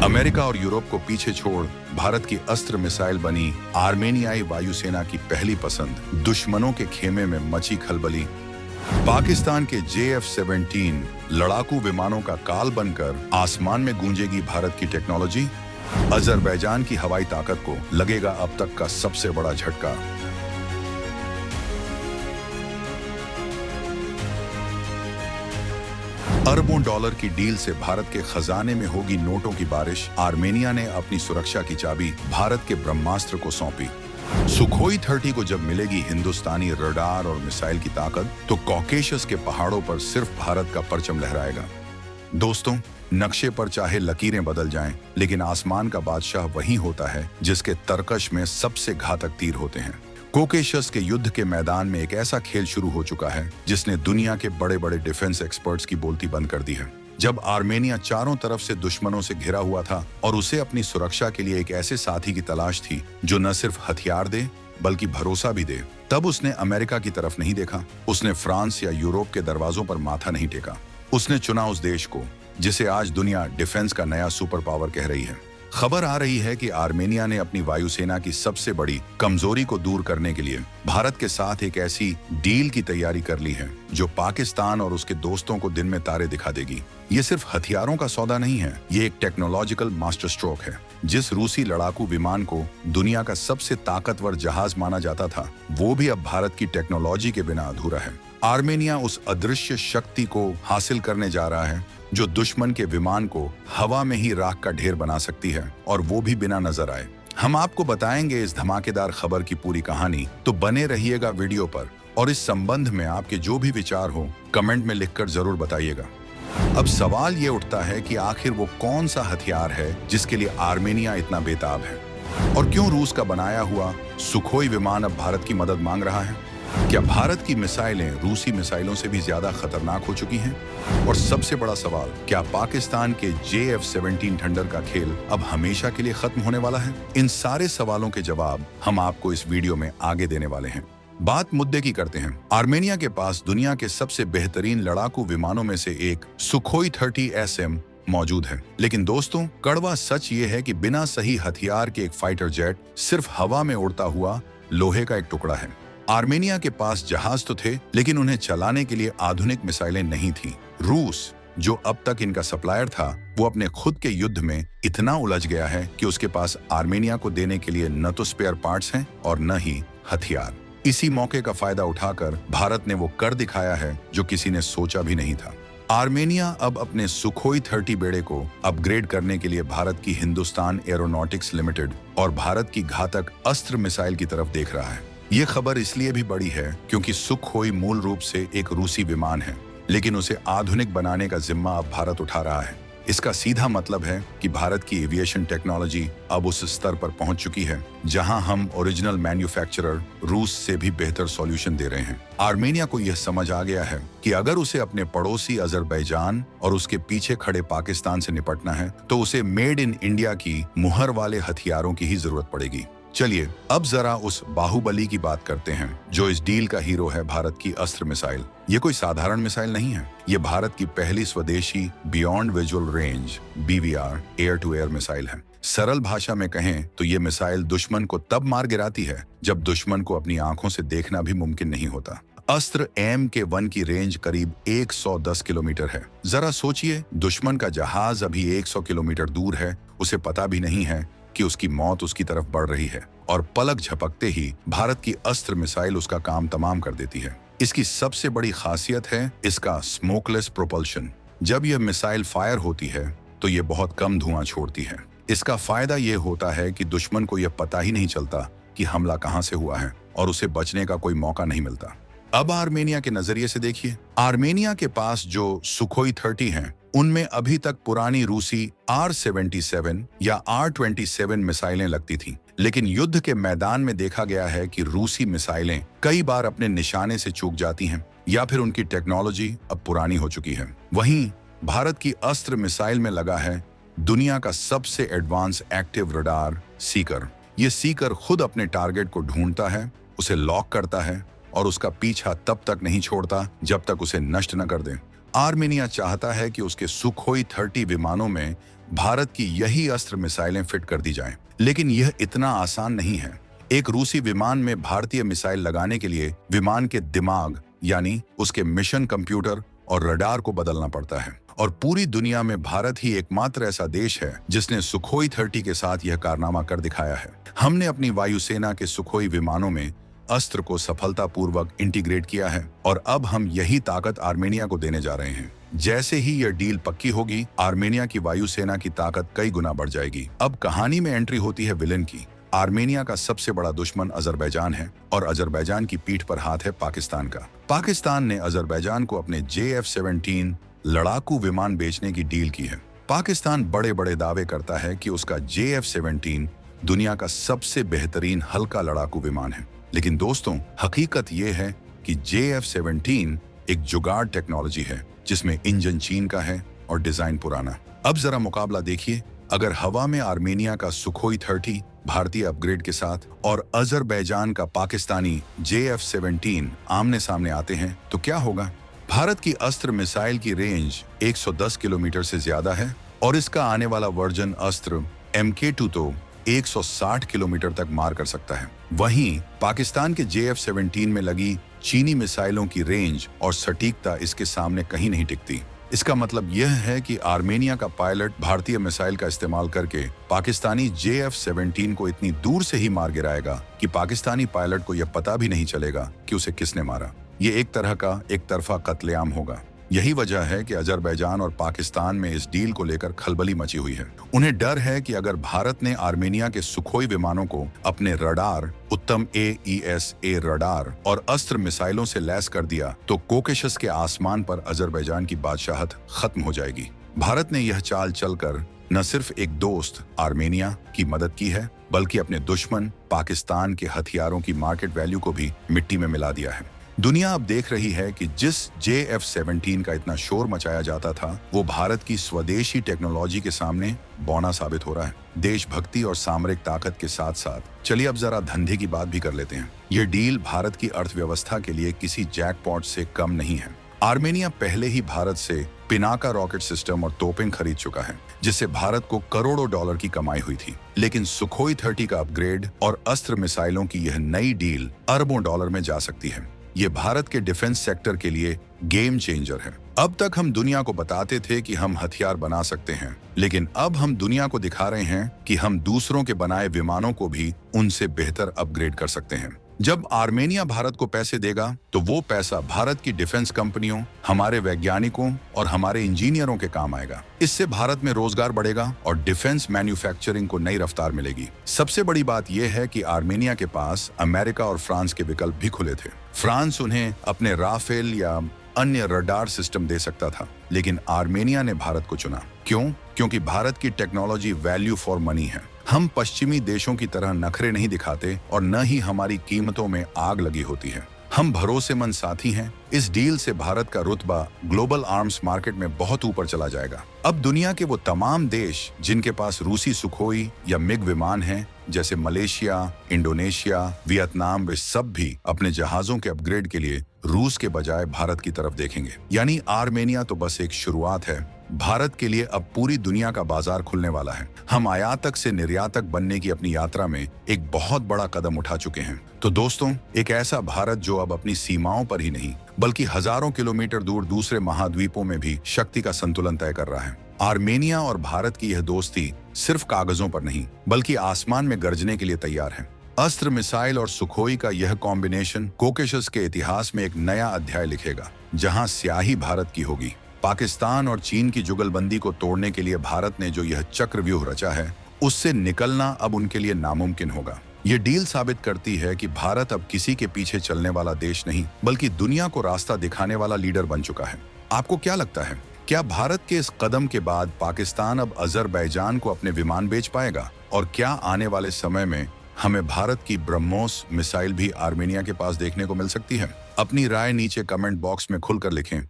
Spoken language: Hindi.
अमेरिका और यूरोप को पीछे छोड़ भारत की अस्त्र मिसाइल बनी आर्मेनियाई वायुसेना की पहली पसंद। दुश्मनों के खेमे में मची खलबली। पाकिस्तान के JF-17 लड़ाकू विमानों का काल बनकर आसमान में गूंजेगी भारत की टेक्नोलॉजी। अजरबैजान की हवाई ताकत को लगेगा अब तक का सबसे बड़ा झटका। अरबों डॉलर की डील से भारत के खजाने में होगी नोटों की बारिश। आर्मेनिया ने अपनी सुरक्षा की चाबी भारत के ब्रह्मास्त्र को सौंपी। सुखोई 30 को जब मिलेगी हिंदुस्तानी रडार और मिसाइल की ताकत, तो कॉकेशस के पहाड़ों पर सिर्फ भारत का परचम लहराएगा। दोस्तों, नक्शे पर चाहे लकीरें बदल जाएं, लेकिन आसमान का बादशाह वही होता है जिसके तरकश में सबसे घातक तीर होते हैं। कॉकेशस के युद्ध के मैदान में एक ऐसा खेल शुरू हो चुका है जिसने दुनिया के बड़े बड़े डिफेंस एक्सपर्ट्स की बोलती बंद कर दी है। जब आर्मेनिया चारों तरफ से दुश्मनों से घिरा हुआ था और उसे अपनी सुरक्षा के लिए एक ऐसे साथी की तलाश थी जो न सिर्फ हथियार दे बल्कि भरोसा भी दे, तब उसने अमेरिका की तरफ नहीं देखा। उसने फ्रांस या यूरोप के दरवाजों पर माथा नहीं टेका। उसने चुना उस देश को जिसे आज दुनिया डिफेंस का नया सुपर पावर कह रही है। खबर आ रही है कि आर्मेनिया ने अपनी वायुसेना की सबसे बड़ी कमजोरी को दूर करने के लिए भारत के साथ एक ऐसी डील की तैयारी कर ली है जो पाकिस्तान और उसके दोस्तों को दिन में तारे दिखा देगी। ये सिर्फ हथियारों का सौदा नहीं है, ये एक टेक्नोलॉजिकल मास्टर स्ट्रोक है। जिस रूसी लड़ाकू विमान को दुनिया का सबसे ताकतवर जहाज माना जाता था, वो भी अब भारत की टेक्नोलॉजी के बिना अधूरा है। आर्मेनिया उस अदृश्य शक्ति को हासिल करने जा रहा है जो दुश्मन के विमान को हवा में ही राख का ढेर बना सकती है, और वो भी बिना नजर आए। हम आपको बताएंगे इस धमाकेदार खबर की पूरी कहानी, तो बने रहिएगा वीडियो पर। और इस संबंध में आपके जो भी विचार हो कमेंट में लिखकर जरूर बताइएगा। अब सवाल ये उठता है कि आखिर वो कौन सा हथियार है जिसके लिए आर्मेनिया इतना बेताब है, और क्यों रूस का बनाया हुआ सुखोई विमान अब भारत की मदद मांग रहा है। क्या भारत की मिसाइलें रूसी मिसाइलों से भी ज्यादा खतरनाक हो चुकी हैं? और सबसे बड़ा सवाल, क्या पाकिस्तान के JF-17 थंडर का खेल अब हमेशा के लिए खत्म होने वाला है? इन सारे सवालों के जवाब हम आपको इस वीडियो में आगे देने वाले हैं। बात मुद्दे की करते हैं। आर्मेनिया के पास दुनिया के सबसे बेहतरीन लड़ाकू विमानों में से एक सुखोई 30 SM मौजूद है। लेकिन दोस्तों, कड़वा सच ये है कि बिना सही हथियार के एक फाइटर जेट सिर्फ हवा में उड़ता हुआ लोहे का एक टुकड़ा है। आर्मेनिया के पास जहाज तो थे, लेकिन उन्हें चलाने के लिए आधुनिक मिसाइलें नहीं थीं। रूस, जो अब तक इनका सप्लायर था, वो अपने खुद के युद्ध में इतना उलझ गया है कि उसके पास आर्मेनिया को देने के लिए न तो स्पेयर पार्ट्स हैं और न ही हथियार। इसी मौके का फायदा उठाकर भारत ने वो कर दिखाया है जो किसी ने सोचा भी नहीं था। आर्मेनिया अब अपने सुखोई 30 बेड़े को अपग्रेड करने के लिए भारत की हिंदुस्तान एरोनॉटिक्स लिमिटेड और भारत की घातक अस्त्र मिसाइल की तरफ देख रहा है। ये खबर इसलिए भी बड़ी है क्योंकि सुखोई मूल रूप से एक रूसी विमान है, लेकिन उसे आधुनिक बनाने का जिम्मा अब भारत उठा रहा है। इसका सीधा मतलब है कि भारत की एविएशन टेक्नोलॉजी अब उस स्तर पर पहुंच चुकी है जहां हम ओरिजिनल मैन्युफैक्चरर रूस से भी बेहतर सॉल्यूशन दे रहे हैं। आर्मेनिया को यह समझ आ गया है कि अगर उसे अपने पड़ोसी अजरबैजान और उसके पीछे खड़े पाकिस्तान से निपटना है, तो उसे मेड इन इंडिया की मुहर वाले हथियारों की ही जरूरत पड़ेगी। चलिए अब जरा उस बाहुबली की बात करते हैं जो इस डील का हीरो है, भारत की अस्त्र मिसाइल। ये कोई साधारण मिसाइल नहीं है, ये भारत की पहली स्वदेशी beyond visual range BVR air to air missile है। सरल भाषा में कहें तो ये मिसाइल दुश्मन को तब मार गिराती है जब दुश्मन को अपनी आंखों से देखना भी मुमकिन नहीं होता। अस्त्र MK1 की रेंज करीब 110 किलोमीटर है। जरा सोचिए, दुश्मन का जहाज अभी 100 किलोमीटर दूर है, उसे पता भी नहीं है कि उसकी मौत उसकी तरफ बढ़ रही है, और पलक झपकते ही भारत की अस्त्र मिसाइल उसका काम तमाम कर देती है। इसकी सबसे बड़ी खासियत है इसका स्मोकलेस प्रोपल्शन। जब यह मिसाइल फायर होती है तो यह बहुत कम धुआं छोड़ती है। इसका फायदा यह होता है कि दुश्मन को यह पता ही नहीं चलता कि हमला कहां से हुआ है, और उसे बचने का कोई मौका नहीं मिलता। अब आर्मेनिया के नजरिए से देखिए। आर्मेनिया के पास जो सुखोई 30 हैं, उनमें अभी तक पुरानी रूसी R-77 या R-27 मिसाइलें लगती थीं। लेकिन युद्ध के मैदान में देखा गया है कि रूसी मिसाइलें कई बार अपने निशाने से चूक जाती हैं, या फिर उनकी टेक्नोलॉजी अब पुरानी हो चुकी है। वहीं भारत की अस्त्र मिसाइल में लगा है दुनिया का सबसे एडवांस एक्टिव रडार सीकर। ये सीकर खुद अपने टारगेट को ढूंढता है, उसे लॉक करता है और उसका पीछा तब तक नहीं छोड़ता जब तक उसे नष्ट न कर दे। आर्मेनिया चाहता है कि उसके सुखोई 30 विमानों में भारत की यही अस्त्र मिसाइलें फिट कर दी जाएं। लेकिन यह इतना आसान नहीं है। एक रूसी विमान में भारतीय मिसाइल लगाने के लिए विमान के दिमाग यानी उसके मिशन कंप्यूटर और रडार को बदलना पड़ता है। और पूरी दुनिया में भारत ही एकमात्र ऐसा देश है जिसने सुखोई 30 के साथ यह कारनामा कर दिखाया है। हमने अपनी वायुसेना के सुखोई विमानों में अस्त्र को सफलतापूर्वक इंटीग्रेट किया है और अब हम यही ताकत आर्मेनिया को देने जा रहे हैं। जैसे ही यह डील पक्की होगी, आर्मेनिया की वायुसेना की ताकत कई गुना बढ़ जाएगी। अब कहानी में एंट्री होती है विलेन की। आर्मेनिया का सबसे बड़ा दुश्मन अजरबैजान है और अजरबैजान की पीठ पर हाथ है पाकिस्तान का। पाकिस्तान ने अजरबैजान को अपने JF-17 लड़ाकू विमान बेचने की डील की है। पाकिस्तान बड़े बड़े दावे करता है कि उसका JF-17 दुनिया का सबसे बेहतरीन हल्का लड़ाकू विमान है। लेकिन दोस्तों, हकीकत यह है कि JF-17 एक जुगाड़ टेक्नोलॉजी है जिसमें इंजन चीन का है और डिजाइन पुराना। अब जरा मुकाबला देखिए। अगर हवा में आर्मेनिया का सुखोई 30 भारतीय अपग्रेड के साथ और अजरबैजान का पाकिस्तानी JF-17 आमने सामने आते हैं तो क्या होगा? भारत की अस्त्र मिसाइल की रेंज 110 किलोमीटर से ज्यादा है और इसका आने वाला वर्जन अस्त्र MK2 तो 160 किलोमीटर तक मार कर सकता है। वहीं पाकिस्तान के JF-17 में लगी चीनी मिसाइलों की रेंज और सटीकता इसके सामने कहीं नहीं टिकती। इसका मतलब यह है कि आर्मेनिया का पायलट भारतीय मिसाइल का इस्तेमाल करके पाकिस्तानी JF-17 को इतनी दूर से ही मार गिराएगा कि पाकिस्तानी पायलट को यह पता भी नहीं चलेगा कि उसे किसने मारा। ये एक तरह का एक तरफा कत्लेआम होगा। यही वजह है कि अजरबैजान और पाकिस्तान में इस डील को लेकर खलबली मची हुई है। उन्हें डर है कि अगर भारत ने आर्मेनिया के सुखोई विमानों को अपने रडार, उत्तम AESA रडार और अस्त्र मिसाइलों से लैस कर दिया तो कोकेशस के आसमान पर अजरबैजान की बादशाहत खत्म हो जाएगी। भारत ने यह चाल चलकर न सिर्फ एक दोस्त आर्मेनिया की मदद की है, बल्कि अपने दुश्मन पाकिस्तान के हथियारों की मार्केट वैल्यू को भी मिट्टी में मिला दिया है। दुनिया अब देख रही है कि जिस JF-17 का इतना शोर मचाया जाता था, वो भारत की स्वदेशी टेक्नोलॉजी के सामने बौना साबित हो रहा है। देशभक्ति और सामरिक ताकत के साथ साथ चलिए अब जरा धंधे की बात भी कर लेते हैं। ये डील भारत की अर्थव्यवस्था के लिए किसी जैकपॉट से कम नहीं है। आर्मेनिया पहले ही भारत से पिनाका रॉकेट सिस्टम और तोपें खरीद चुका है, जिससे भारत को करोड़ों डॉलर की कमाई हुई थी। लेकिन सुखोई 30 का अपग्रेड और अस्त्र मिसाइलों की यह नई डील अरबों डॉलर में जा सकती है। ये भारत के डिफेंस सेक्टर के लिए गेम चेंजर है। अब तक हम दुनिया को बताते थे कि हम हथियार बना सकते हैं, लेकिन अब हम दुनिया को दिखा रहे हैं कि हम दूसरों के बनाए विमानों को भी उनसे बेहतर अपग्रेड कर सकते हैं। जब आर्मेनिया भारत को पैसे देगा तो वो पैसा भारत की डिफेंस कंपनियों, हमारे वैज्ञानिकों और हमारे इंजीनियरों के काम आएगा। इससे भारत में रोजगार बढ़ेगा और डिफेंस मैन्युफैक्चरिंग को नई रफ्तार मिलेगी। सबसे बड़ी बात यह है कि आर्मेनिया के पास अमेरिका और फ्रांस के विकल्प भी खुले थे। फ्रांस उन्हें अपने राफेल या अन्य रडार सिस्टम दे सकता था, लेकिन आर्मेनिया ने भारत को चुना। क्यों? क्योंकि भारत की टेक्नोलॉजी वैल्यू फॉर मनी है। हम पश्चिमी देशों की तरह नखरे नहीं दिखाते और न ही हमारी कीमतों में आग लगी होती है। हम भरोसेमंद साथी हैं। इस डील से भारत का रुतबा ग्लोबल आर्म्स मार्केट में बहुत ऊपर चला जाएगा। अब दुनिया के वो तमाम देश जिनके पास रूसी सुखोई या मिग विमान हैं, जैसे मलेशिया, इंडोनेशिया, वियतनाम, वे सब भी अपने जहाजों के अपग्रेड के लिए रूस के बजाय भारत की तरफ देखेंगे। यानी आर्मेनिया तो बस एक शुरुआत है। भारत के लिए अब पूरी दुनिया का बाजार खुलने वाला है। हम आयातक से निर्यातक बनने की अपनी यात्रा में एक बहुत बड़ा कदम उठा चुके हैं। तो दोस्तों, एक ऐसा भारत जो अब अपनी सीमाओं पर ही नहीं बल्कि हजारों किलोमीटर दूर दूसरे महाद्वीपों में भी शक्ति का संतुलन तय कर रहा है। आर्मेनिया और भारत की यह दोस्ती सिर्फ कागजों पर नहीं बल्कि आसमान में गरजने के लिए तैयार है। अस्त्र, मिसाइल और सुखोई का यह कॉम्बिनेशन कोकेशस के इतिहास में एक नया अध्याय लिखेगा, जहां स्याही भारत की होगी। पाकिस्तान और चीन की जुगलबंदी को तोड़ने के लिए भारत ने जो यह चक्रव्यूह रचा है, उससे निकलना अब उनके लिए नामुमकिन होगा। ये डील साबित करती है कि भारत अब किसी के पीछे चलने वाला देश नहीं बल्कि दुनिया को रास्ता दिखाने वाला लीडर बन चुका है। आपको क्या लगता है, क्या भारत के इस कदम के बाद पाकिस्तान अब अजरबैजान को अपने विमान बेच पाएगा? और क्या आने वाले समय में हमें भारत की ब्रह्मोस मिसाइल भी आर्मेनिया के पास देखने को मिल सकती है? अपनी राय नीचे कमेंट बॉक्स में खुलकर लिखें।